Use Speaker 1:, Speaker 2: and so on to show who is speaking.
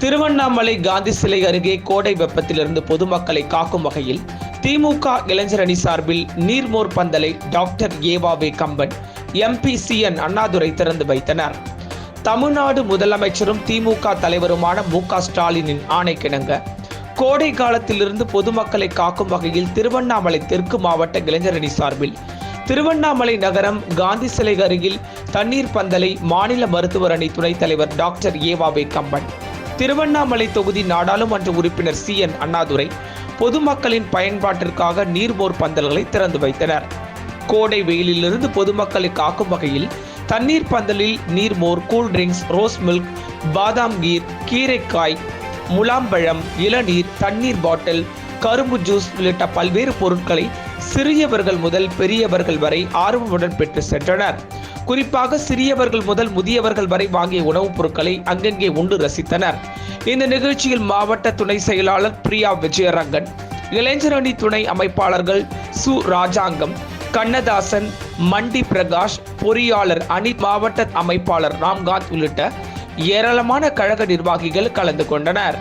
Speaker 1: திருவண்ணாமலை காந்தி சிலை அருகே கோடை வெப்பத்திலிருந்து பொதுமக்களை காக்கும் வகையில் திமுக இளைஞர் அணி சார்பில் நீர்மோர் பந்தலை டாக்டர் ஏவாவே கம்பன், MP CN அண்ணாதுரை திறந்து வைத்தனர். தமிழ்நாடு முதலமைச்சரும் திமுக தலைவருமான மு.க. ஸ்டாலினின் ஆணைக்கிணங்க கோடை காலத்திலிருந்து பொதுமக்களை காக்கும் வகையில் திருவண்ணாமலை தெற்கு மாவட்ட இளைஞர் அணி சார்பில் திருவண்ணாமலை நகரம் காந்தி சிலை அருகில் தண்ணீர் பந்தலை மாநில மருத்துவர் அணி துணைத் தலைவர் டாக்டர் ஏவாவே கம்பன், திருவண்ணாமலை தொகுதி நாடாளுமன்ற உறுப்பினர் CN அண்ணாதுரை பொதுமக்களின் பயன்பாட்டிற்காக நீர்மோர் பந்தல்களை திறந்து வைத்தனர். கோடை வெயிலிலிருந்து பொதுமக்களை காக்கும் வகையில் தண்ணீர் பந்தலில் நீர்மோர், கூல்ட்ரிங்க்ஸ், ரோஸ் மில்க், பாதாம் கீர், கீரைக்காய், முலாம்பழம், இளநீர், தண்ணீர் பாட்டில், கரும்பு ஜூஸ் உள்ளிட்ட பல்வேறு பொருட்களை சிறியவர்கள் முதல் பெரியவர்கள் வரை ஆர்வமுடன் பெற்று சென்றனர். குறிப்பாக சிறியவர்கள் முதல் முதியவர்கள் வரை வாங்கிய உணவுப் பொருட்களை அங்கங்கே உண்டு ரசித்தனர். இந்த நிகழ்ச்சியில் மாவட்ட துணை செயலாளர் பிரியா விஜயரங்கன், இளைஞர் அணி துணை அமைப்பாளர்கள் சு ராஜாங்கம், கண்ணதாசன், மண்டி பிரகாஷ், பொறியாளர் அணி மாவட்ட அமைப்பாளர் ராம்காந்த் உள்ளிட்ட ஏராளமான கழக நிர்வாகிகள் கலந்து கொண்டனர்.